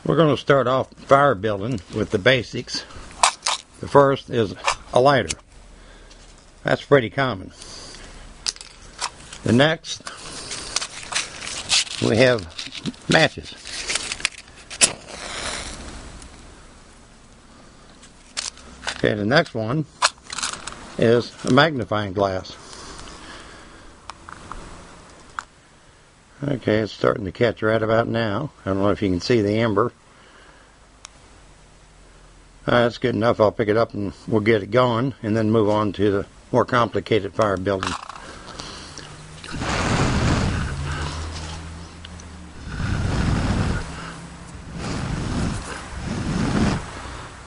We're going to start off fire building with the basics. The first is a lighter. That's pretty common. The next, we have matches. Okay, the next one is a magnifying glass. Okay, it's starting to catch right about now. I don't know if you can see the amber. That's good enough. I'll pick it up and we'll get it going and then move on to the more complicated fire building.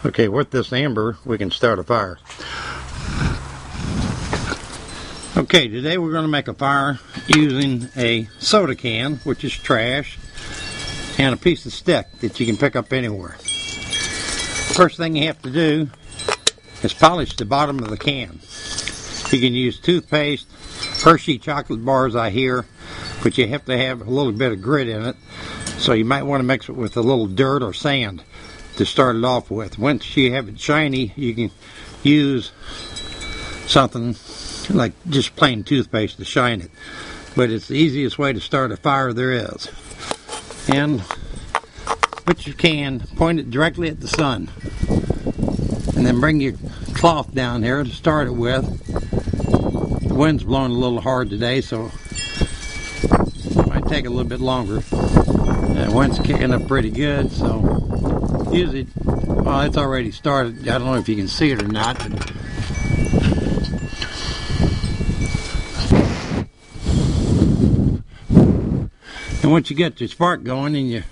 Okay, with this amber, we can start a fire. Okay, today we're going to make a fire using a soda can, which is trash, and a piece of stick that you can pick up anywhere. First thing you have to do is polish the bottom of the can. You can use toothpaste, Hershey chocolate bars I hear, but you have to have a little bit of grit in it, so you might want to mix it with a little dirt or sand to start it off with. Once you have it shiny, you can use something like just plain toothpaste to shine it. But it's the easiest way to start a fire there is. And put your can, point it directly at the sun. And then bring your cloth down here to start it with. The wind's blowing a little hard today, so it might take a little bit longer. The wind's kicking up pretty good, so usually, well, it's already started. I don't know if you can see it or not, but and once you get your spark going and you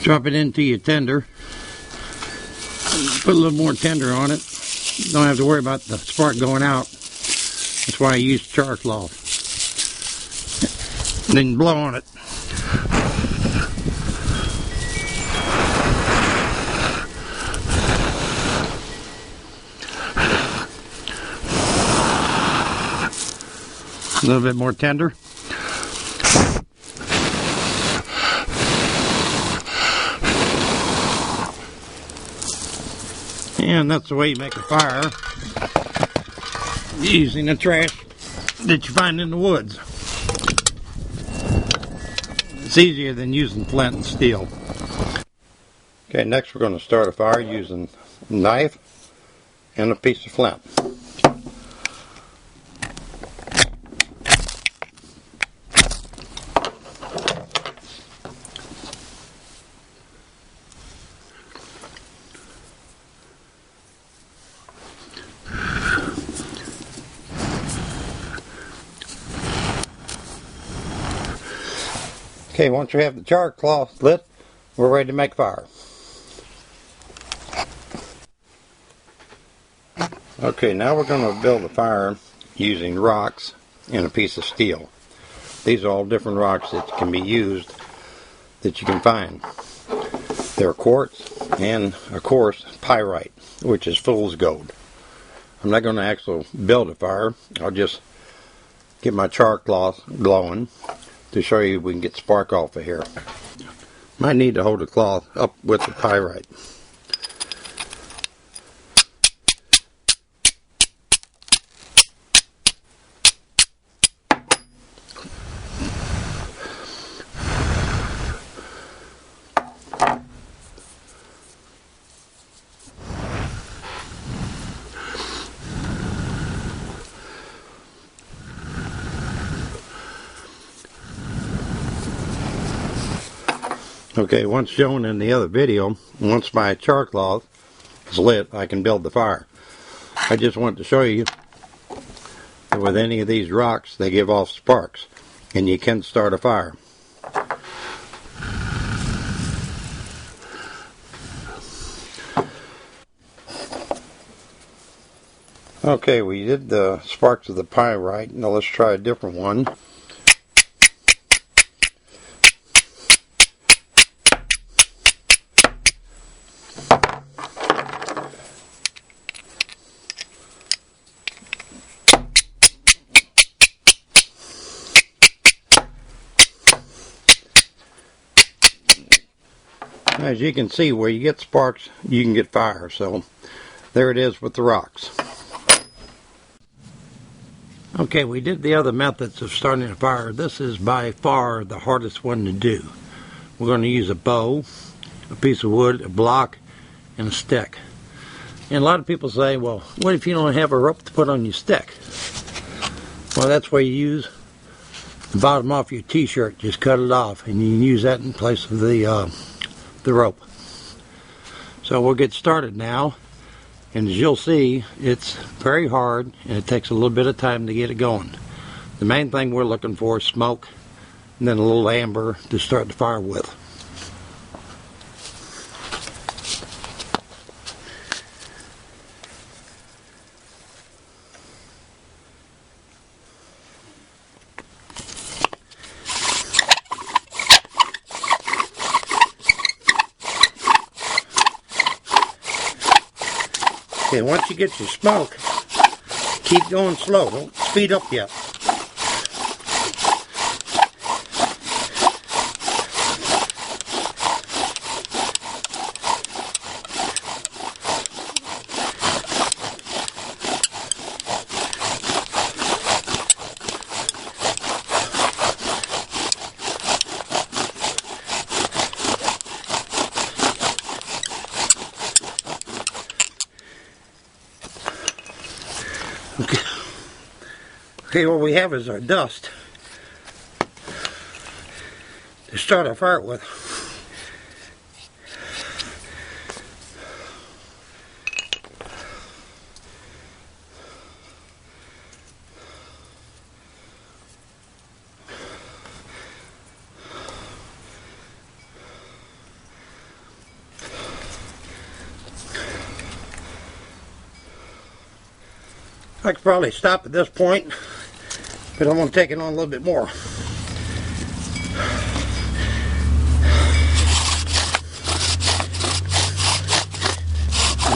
drop it into your tinder, put a little more tinder on it. Don't have to worry about the spark going out. That's why I use Charcloth. And then blow on it. A little bit more tender. And that's the way you make a fire, using the trash that you find in the woods. It's easier than using flint and steel. Okay, next we're going to start a fire using a knife and a piece of flint. Okay, once you have the char cloth lit, we're ready to make fire. Okay, now we're going to build a fire using rocks and a piece of steel. These are all different rocks that can be used, that you can find. They're quartz and, of course, pyrite, which is fool's gold. I'm not going to actually build a fire. I'll just get my char cloth glowing to show you we can get spark off of here. Might need to hold the cloth up with the pyrite. Okay, once shown in the other video, once my char cloth is lit, I can build the fire. I just want to show you that with any of these rocks, they give off sparks, and you can start a fire. Okay, we did the sparks of the pyrite. Now let's try a different one. As you can see, where you get sparks, you can get fire. So there it is with the rocks. Okay, we did the other methods of starting a fire. This is by far the hardest one to do. We're going to use a bow, a piece of wood, a block, and a stick. And a lot of people say, well, what if you don't have a rope to put on your stick? Well, that's where you use the bottom off your t-shirt. Just cut it off, and you can use that in place of the rope. So we'll get started now. And as you'll see, it's very hard, and it takes a little bit of time to get it going. The main thing we're looking for is smoke, and then a little amber to start the fire with. Okay, once you get your smoke, keep going slow. Don't speed up yet. Okay, what we have is our dust to start our fire with. I could probably stop at this point, but I'm going to take it on a little bit more.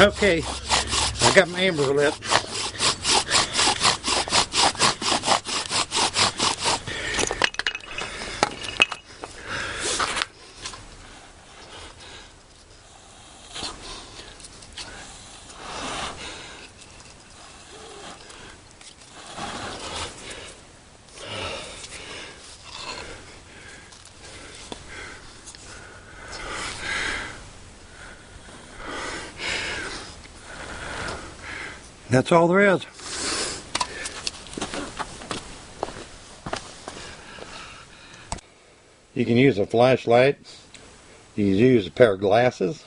Okay, I got my amber lit. That's all there is. You can use a flashlight, you can use a pair of glasses,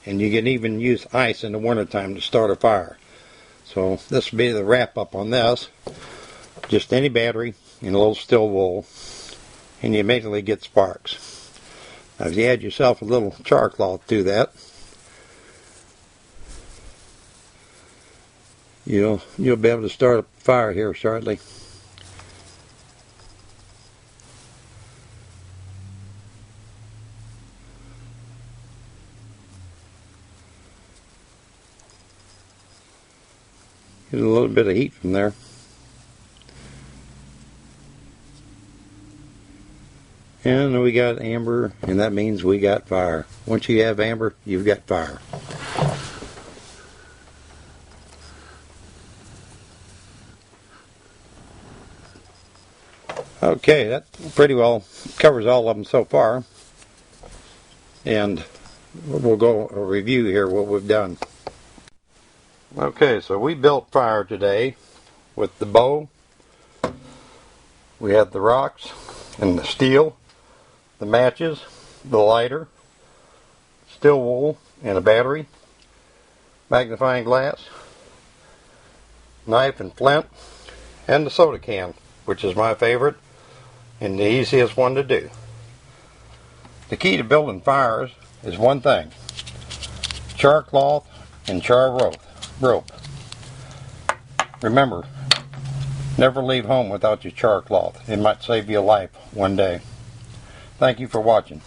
and you can even use ice in the wintertime to start a fire. So this will be the wrap up on this. Just any battery and a little steel wool, and you immediately get sparks. Now if you add yourself a little Charcloth to that, you'll be able to start a fire here shortly. Get a little bit of heat from there. And we got amber, and that means we got fire. Once you have amber, you've got fire. Okay, that pretty well covers all of them so far. And we'll go a review here what we've done. Okay, so we built fire today with the bow. We had the rocks and the steel, the matches, the lighter, steel wool and a battery, magnifying glass, knife and flint, and the soda can, which is my favorite and the easiest one to do. The key to building fires is one thing: Charcloth and char rope. Remember, never leave home without your Charcloth. It might save your life one day. Thank you for watching.